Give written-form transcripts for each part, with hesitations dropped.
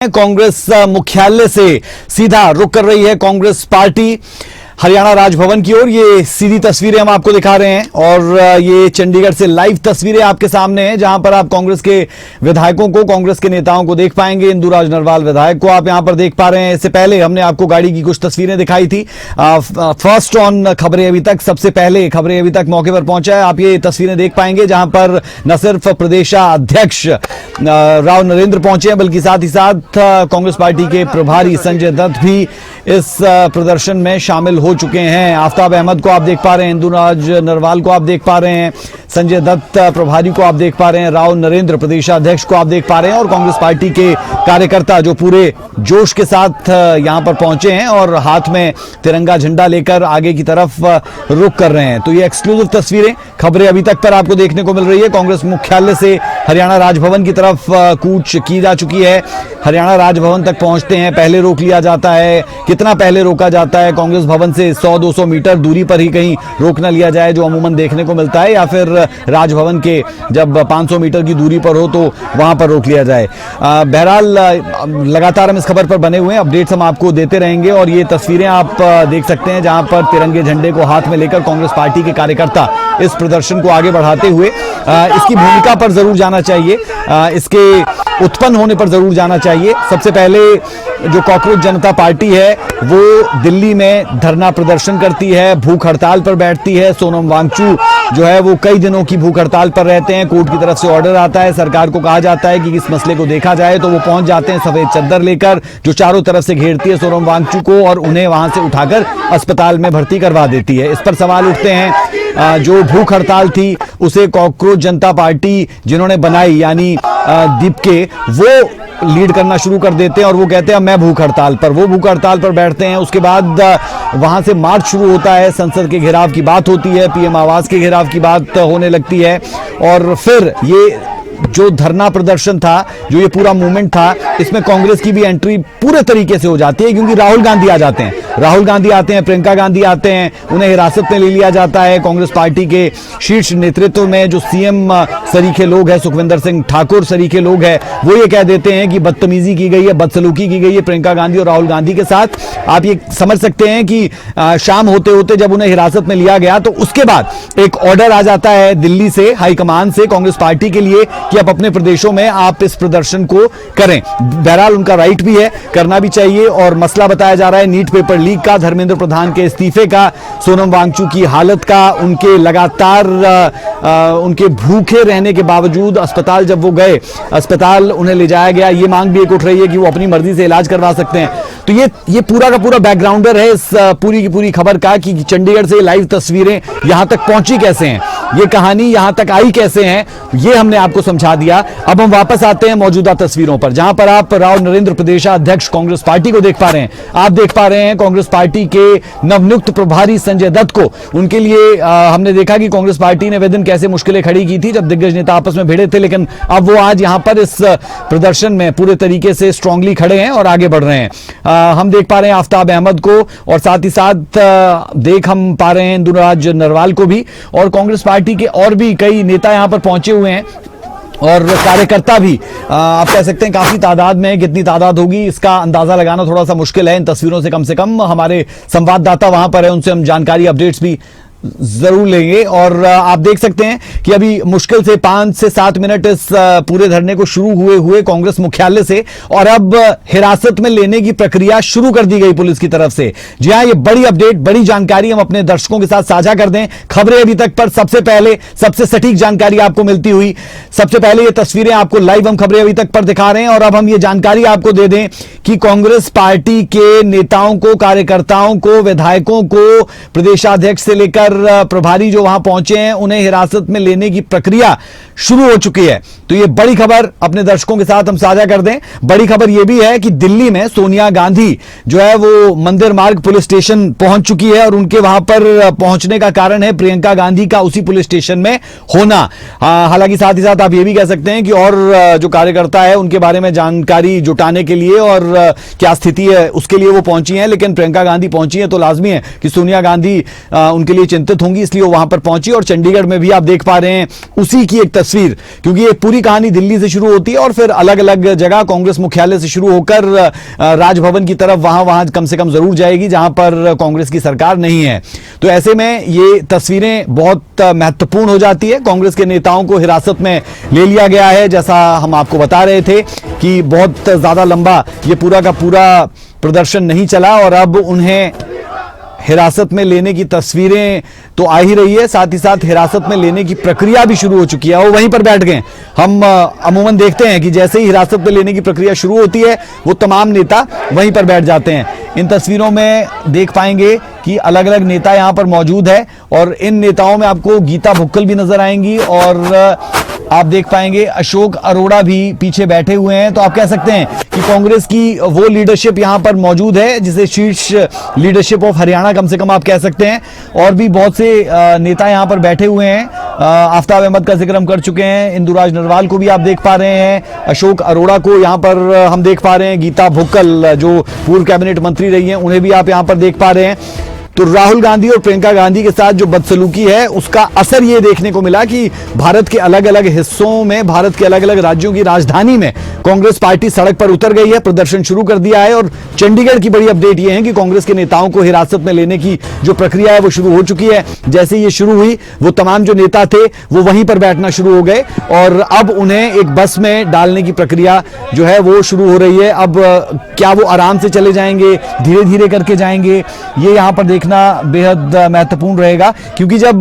कांग्रेस मुख्यालय से सीधा रुख कर रही है कांग्रेस पार्टी हरियाणा राजभवन की ओर। ये सीधी तस्वीरें हम आपको दिखा रहे हैं और ये चंडीगढ़ से लाइव तस्वीरें आपके सामने हैं, जहां पर आप कांग्रेस के विधायकों को, कांग्रेस के नेताओं को देख पाएंगे। इंदुराज नरवाल विधायक को आप यहां पर देख पा रहे हैं। इससे पहले हमने आपको गाड़ी की कुछ तस्वीरें दिखाई थी। फर्स्ट ऑन खबरें अभी तक, सबसे पहले खबरें अभी तक मौके पर पहुंचा है। आप ये तस्वीरें देख पाएंगे जहां पर न सिर्फ प्रदेशाध्यक्ष राव नरेंद्र पहुंचे हैं, बल्कि साथ ही साथ कांग्रेस पार्टी के प्रभारी संजय दत्त भी इस प्रदर्शन में शामिल हो चुके हैं। आफ्ताब अहमद को आप देख पा रहे हैं, इंदुराज नरवाल को आप देख पा रहे हैं, संजय दत्त प्रभारी को आप देख पा रहे हैं, राव नरेंद्र प्रदेशाध्यक्ष को आप देख पा रहे हैं और कांग्रेस पार्टी के कार्यकर्ता जो पूरे जोश के साथ यहां पर पहुंचे हैं और हाथ में तिरंगा झंडा लेकर आगे की तरफ रुख कर रहे हैं। तो ये एक्सक्लूसिव तस्वीरें, खबरें अभी तक पर आपको देखने को मिल रही है। कांग्रेस मुख्यालय से हरियाणा राजभवन की तरफ कूच की जा चुकी है। हरियाणा राजभवन तक पहुंचते हैं, पहले रोक लिया जाता है। कितना पहले रोका जाता है? कांग्रेस भवन से 100-200 मीटर दूरी पर ही कहीं रोक न लिया जाए, जो अमूमन देखने को मिलता है, या फिर राजभवन के जब 500 मीटर की दूरी पर हो तो वहां पर रोक लिया जाए। बहरहाल लगातार हम इस खबर पर बने हुए हैं, अपडेट्स हम आपको देते रहेंगे। और ये तस्वीरें आप देख सकते हैं जहां पर तिरंगे झंडे को हाथ में लेकर कांग्रेस पार्टी के कार्यकर्ता इस प्रदर्शन को आगे बढ़ाते हुए इसकी भूमिका पर जरूर जाना चाहिए, इसके उत्पन्न होने पर जरूर जाना चाहिए। सबसे पहले जो कॉकरोच जनता पार्टी है वो दिल्ली में धरना प्रदर्शन करती है, भूख हड़ताल पर बैठती है। सोनम वांगचू जो है वो कई दिनों की भूख हड़ताल पर रहते हैं। कोर्ट की तरफ से ऑर्डर आता है, सरकार को कहा जाता है कि इस मसले को देखा जाए, तो वो पहुंच जाते हैं सफेद चद्दर लेकर, जो चारों तरफ से घेरती है सोनम वांगचू को और उन्हें वहां से उठाकर अस्पताल में भर्ती करवा देती है। इस पर सवाल उठते हैं, जो भूख हड़ताल थी उसे कॉकरोच जनता पार्टी जिन्होंने बनाई यानी दीपके, वो लीड करना शुरू कर देते हैं और वो कहते हैं मैं भूख हड़ताल पर, वो भूख हड़ताल पर बैठते हैं। उसके बाद वहां से मार्च शुरू होता है, संसद के घेराव की बात होती है, पीएम आवास के घेराव की बात होने लगती है और फिर ये जो धरना प्रदर्शन था, जो ये पूरा मूवमेंट था, इसमें कांग्रेस की भी एंट्री पूरे तरीके से हो जाती है, क्योंकि राहुल गांधी आ जाते हैं। राहुल गांधी आते हैं, प्रियंका गांधी आते हैं, उन्हें हिरासत में ले लिया जाता है। कांग्रेस पार्टी के शीर्ष नेतृत्व में जो सीएम सरीखे लोग हैं, सुखविंदर सिंह ठाकुर सरीखे लोग हैं, वो ये कह देते हैं कि बदतमीजी की गई है, बदसलूकी की गई है प्रियंका गांधी और राहुल गांधी के साथ। आप ये समझ सकते हैं कि शाम होते होते जब उन्हें हिरासत में लिया गया तो उसके बाद एक ऑर्डर आ जाता है दिल्ली से, हाईकमान से, कांग्रेस पार्टी के लिए कि अब अपने प्रदेशों में आप इस प्रदर्शन को करें। बहरहाल उनका राइट भी है, करना भी चाहिए। और मसला बताया जा रहा है नीट पेपर लीक का, धर्मेंद्र प्रधान के इस्तीफे का, सोनम वांगचू की हालत का, उनके लगातार उनके भूखे रहने के बावजूद अस्पताल जब वो गए, अस्पताल उन्हें ले जाया गया, ये मांग भी एक उठ रही है कि वो अपनी मर्जी से इलाज करवा सकते हैं। तो ये पूरा का पूरा बैकग्राउंडर है इस पूरी की पूरी खबर का कि चंडीगढ़ से लाइव तस्वीरें यहां तक पहुंची कैसे हैं, ये कहानी यहां तक आई कैसे है, ये हमने आपको समझा दिया। अब हम वापस आते हैं मौजूदा तस्वीरों पर, जहां पर आप राव नरेंद्र प्रदेशाध्यक्ष कांग्रेस पार्टी को देख पा रहे हैं। आप देख पा रहे हैं कांग्रेस पार्टी के नवनियुक्त प्रभारी संजय दत्त को। उनके लिए हमने देखा कि कांग्रेस पार्टी ने वेदन कैसे मुश्किलें खड़ी की थी जब दिग्गज नेता आपस में भिड़े थे, लेकिन अब वो आज यहां पर इस प्रदर्शन में पूरे तरीके से स्ट्रांगली खड़े हैं और आगे बढ़ रहे हैं। हम देख पा रहे हैं आफ्ताब अहमद को और साथ ही साथ देख हम पा रहे हैं इंदुराज नरवाल को भी, और कांग्रेस पार्टी के और भी कई नेता यहां पर पहुंचे हुए हैं और कार्यकर्ता भी आप कह सकते हैं काफी तादाद में। कितनी तादाद होगी इसका अंदाजा लगाना थोड़ा सा मुश्किल है इन तस्वीरों से। कम हमारे संवाददाता वहां पर है, उनसे हम जानकारी, अपडेट्स भी जरूर लेंगे। और आप देख सकते हैं कि अभी मुश्किल से 5 से 7 मिनट इस पूरे धरने को शुरू हुए कांग्रेस मुख्यालय से, और अब हिरासत में लेने की प्रक्रिया शुरू कर दी गई पुलिस की तरफ से। जी हां, ये बड़ी अपडेट, बड़ी जानकारी हम अपने दर्शकों के साथ साझा कर दें। खबरें अभी तक पर सबसे पहले, सबसे सटीक जानकारी आपको मिलती हुई, सबसे पहले ये तस्वीरें आपको लाइव हम खबरें अभी तक पर दिखा रहे हैं। और अब हम ये जानकारी आपको दे दें कि कांग्रेस पार्टी के नेताओं को, कार्यकर्ताओं को, विधायकों को, प्रदेशाध्यक्ष से लेकर प्रभारी जो वहां पहुंचे हैं, उन्हें हिरासत में लेने की प्रक्रिया शुरू हो चुकी है। तो ये बड़ी खबर अपने दर्शकों के साथ हम साझा कर दें। बड़ी खबर यह भी है कि दिल्ली में सोनिया गांधी जो है वो मंदिर मार्ग पुलिस स्टेशन पहुंच चुकी है और उनके वहां पर पहुंचने का कारण है प्रियंका गांधी का उसी पुलिस स्टेशन में होना। हालांकि साथ ही साथ आप ये भी कह सकते हैं कि और जो कार्यकर्ता है उनके बारे में जानकारी जुटाने के लिए और क्या स्थिति है उसके लिए वो पहुंची हैं, लेकिन प्रियंका गांधी पहुंची हैं तो लाजमी है कि सोनिया गांधी उनके लिए चिंतित होंगी, इसलिए वो वहां पर पहुंची। और चंडीगढ़ में भी आप देख पा रहे हैं उसी की एक तस्वीर, क्योंकि ये पूरी कहानी दिल्ली से शुरू होती है और फिर अलग अलग जगह कांग्रेस मुख्यालय से शुरू होकर राजभवन की तरफ वहां कम से कम जरूर जाएगी जहां पर कांग्रेस की सरकार नहीं है। तो ऐसे में ये तस्वीरें बहुत महत्वपूर्ण हो जाती है। कांग्रेस के नेताओं को हिरासत में ले लिया गया है, जैसा हम आपको बता रहे थे कि बहुत ज्यादा लंबा ये पूरा का पूरा प्रदर्शन नहीं चला और अब उन्हें हिरासत में लेने की तस्वीरें तो आ ही रही है, साथ ही साथ हिरासत में लेने की प्रक्रिया भी शुरू हो चुकी है। वो वहीं पर बैठ गए। हम अमूमन देखते हैं कि जैसे ही हिरासत में लेने की प्रक्रिया शुरू होती है वो तमाम नेता वहीं पर बैठ जाते हैं। इन तस्वीरों में देख पाएंगे कि अलग अलग नेता यहां पर मौजूद है और इन नेताओं में आपको गीता भुक्कल भी नजर आएंगी और आप देख पाएंगे अशोक अरोड़ा भी पीछे बैठे हुए हैं। तो आप कह सकते हैं कि कांग्रेस की वो लीडरशिप यहां पर मौजूद है जिसे शीर्ष लीडरशिप ऑफ हरियाणा कम से कम आप कह सकते हैं। और भी बहुत से नेता यहां पर बैठे हुए हैं। आफ्ताब अहमद का जिक्र हम कर चुके हैं, इंदुराज नरवाल को भी आप देख पा रहे हैं, अशोक अरोड़ा को यहां पर हम देख पा रहे हैं, गीता भुक्कल जो पूर्व कैबिनेट मंत्री रही हैं उन्हें भी आप यहां पर देख पा रहे हैं। तो राहुल गांधी और प्रियंका गांधी के साथ जो बदसलूकी है उसका असर ये देखने को मिला कि भारत के अलग अलग हिस्सों में, भारत के अलग अलग राज्यों की राजधानी में कांग्रेस पार्टी सड़क पर उतर गई है, प्रदर्शन शुरू कर दिया है। और चंडीगढ़ की बड़ी अपडेट ये है कि कांग्रेस के नेताओं को हिरासत में लेने की जो प्रक्रिया है वो शुरू हो चुकी है। जैसे ये शुरू हुई वो तमाम जो नेता थे वो वहीं पर बैठना शुरू हो गए और अब उन्हें एक बस में डालने की प्रक्रिया जो है वो शुरू हो रही है। अब क्या वो आराम से चले जाएंगे, धीरे धीरे करके जाएंगे, ये यहां पर देखना बेहद महत्वपूर्ण रहेगा, क्योंकि जब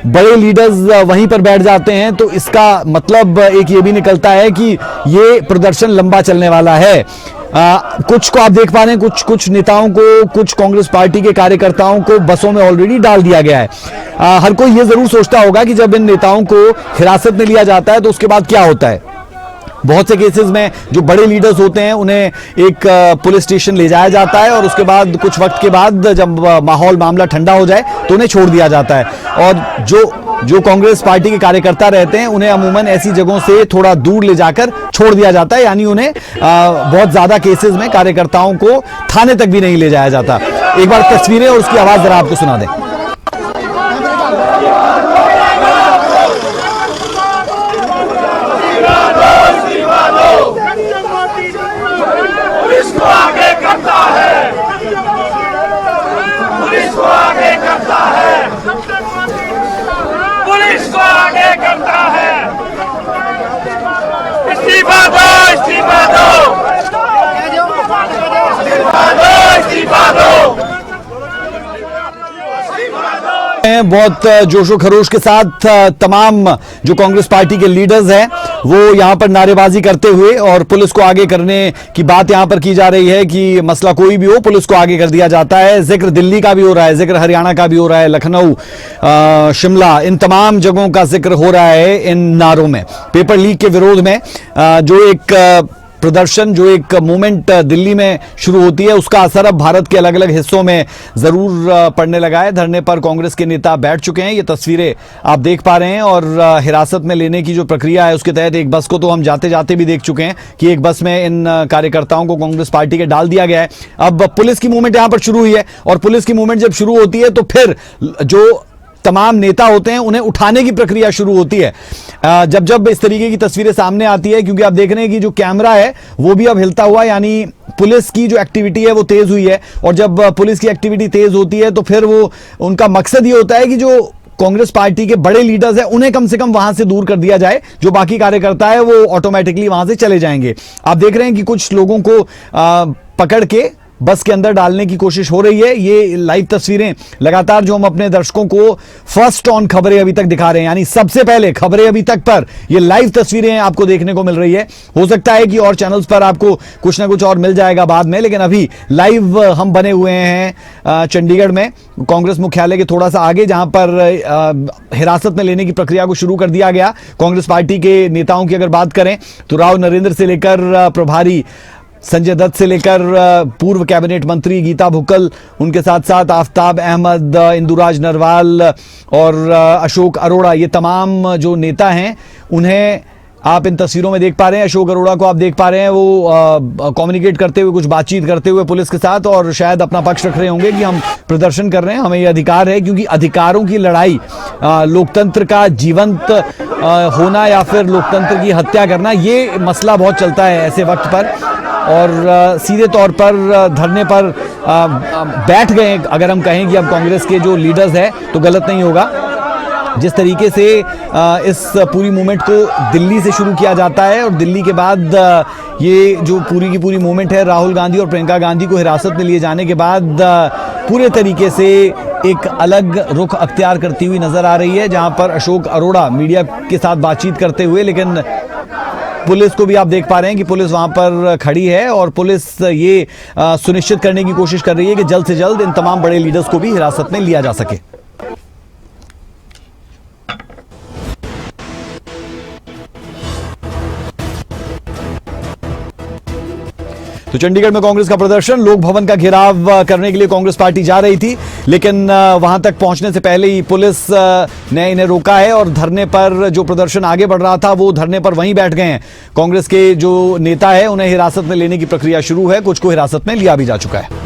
बड़े लीडर्स वहीं पर बैठ जाते हैं तो इसका मतलब एक ये भी निकलता है कि ये प्रदर्शन लंबा चलने वाला है। कुछ को आप देख पा रहे हैं, कुछ नेताओं को, कुछ कांग्रेस पार्टी के कार्यकर्ताओं को बसों में ऑलरेडी डाल दिया गया है। हर कोई ये जरूर सोचता होगा कि जब इन नेताओं को हिरासत में लिया जाता है तो उसके बाद क्या होता है। बहुत से केसेस में जो बड़े लीडर्स होते हैं उन्हें एक पुलिस स्टेशन ले जाया जाता है और उसके बाद कुछ वक्त के बाद जब मामला ठंडा हो जाए तो उन्हें छोड़ दिया जाता है। और जो कांग्रेस पार्टी के कार्यकर्ता रहते हैं उन्हें अमूमन ऐसी जगहों से थोड़ा दूर ले जाकर छोड़ दिया जाता है, यानी उन्हें बहुत ज्यादा केसेस में कार्यकर्ताओं को थाने तक भी नहीं ले जाया जाता। एक बार तस्वीरें और उसकी आवाज जरा आपको सुना दें। बहुत जोशो खरोश के साथ तमाम जो कांग्रेस पार्टी के लीडर्स हैं वो यहां पर नारेबाजी करते हुए और पुलिस को आगे करने की बात यहां पर की जा रही है कि मसला कोई भी हो पुलिस को आगे कर दिया जाता है। जिक्र दिल्ली का भी हो रहा है, जिक्र हरियाणा का भी हो रहा है, लखनऊ, शिमला, इन तमाम जगहों का जिक्र हो रहा है इन नारों में। पेपर लीक के विरोध में जो एक प्रदर्शन, जो एक मूवमेंट दिल्ली में शुरू होती है उसका असर अब भारत के अलग अलग हिस्सों में जरूर पड़ने लगा है। धरने पर कांग्रेस के नेता बैठ चुके हैं, ये तस्वीरें आप देख पा रहे हैं। और हिरासत में लेने की जो प्रक्रिया है उसके तहत एक बस को तो हम जाते जाते भी देख चुके हैं कि एक बस में इन कार्यकर्ताओं को कांग्रेस पार्टी के डाल दिया गया है। अब पुलिस की मूवमेंट यहां पर शुरू हुई है और पुलिस की मूवमेंट जब शुरू होती है तो फिर जो तमाम नेता होते हैं उन्हें उठाने की प्रक्रिया शुरू होती है। जब इस तरीके की तस्वीरें सामने आती है, क्योंकि आप देख रहे हैं कि जो कैमरा है वो भी अब हिलता हुआ, यानी पुलिस की जो एक्टिविटी है वो तेज हुई है। और जब पुलिस की एक्टिविटी तेज होती है तो फिर वो उनका मकसद ये होता है कि जो कांग्रेस पार्टी के बड़े लीडर्स हैं उन्हें कम से कम वहां से दूर कर दिया जाए, जो बाकी कार्यकर्ता है वो ऑटोमेटिकली वहां से चले जाएंगे। आप देख रहे हैं कि कुछ लोगों को पकड़ के बस के अंदर डालने की कोशिश हो रही है। ये लाइव तस्वीरें लगातार जो हम अपने दर्शकों को फर्स्ट ऑन खबरें अभी तक दिखा रहे हैं, यानी सबसे पहले खबरें अभी तक पर ये लाइव तस्वीरें आपको देखने को मिल रही है। हो सकता है कि और चैनल्स पर आपको कुछ ना कुछ और मिल जाएगा बाद में, लेकिन अभी लाइव हम बने हुए हैं चंडीगढ़ में, कांग्रेस मुख्यालय के थोड़ा सा आगे, जहां पर हिरासत में लेने की प्रक्रिया को शुरू कर दिया गया। कांग्रेस पार्टी के नेताओं की अगर बात करें तो राव नरेंद्र से लेकर प्रभारी संजय दत्त से लेकर पूर्व कैबिनेट मंत्री गीता भुक्कल, उनके साथ साथ आफ्ताब अहमद, इंदुराज नरवाल और अशोक अरोड़ा, ये तमाम जो नेता हैं उन्हें आप इन तस्वीरों में देख पा रहे हैं अशोक अरोड़ा को, आप देख पा रहे हैं वो कम्युनिकेट करते हुए, कुछ बातचीत करते हुए पुलिस के साथ, और शायद अपना पक्ष रख रहे होंगे कि हम प्रदर्शन कर रहे हैं, हमें ये अधिकार है, क्योंकि अधिकारों की लड़ाई, लोकतंत्र का जीवंत होना या फिर लोकतंत्र की हत्या करना, ये मसला बहुत चलता है ऐसे वक्त पर। और सीधे तौर पर धरने पर बैठ गए, अगर हम कहें कि अब कांग्रेस के जो लीडर्स हैं तो गलत नहीं होगा। जिस तरीके से इस पूरी मूवमेंट को दिल्ली से शुरू किया जाता है और दिल्ली के बाद ये जो पूरी की पूरी मूवमेंट है राहुल गांधी और प्रियंका गांधी को हिरासत में लिए जाने के बाद पूरे तरीके से एक अलग रुख अख्तियार करती हुई नजर आ रही है, जहां पर अशोक अरोड़ा मीडिया के साथ बातचीत करते हुए, लेकिन पुलिस को भी आप देख पा रहे हैं कि पुलिस वहां पर खड़ी है और पुलिस ये सुनिश्चित करने की कोशिश कर रही है कि जल्द से जल्द इन तमाम बड़े लीडर्स को भी हिरासत में लिया जा सके। तो चंडीगढ़ में कांग्रेस का प्रदर्शन, लोक भवन का घेराव करने के लिए कांग्रेस पार्टी जा रही थी, लेकिन वहां तक पहुंचने से पहले ही पुलिस ने इन्हें रोका है और धरने पर जो प्रदर्शन आगे बढ़ रहा था वो धरने पर वहीं बैठ गए हैं। कांग्रेस के जो नेता है उन्हें हिरासत में लेने की प्रक्रिया शुरू है, कुछ को हिरासत में लिया भी जा चुका है।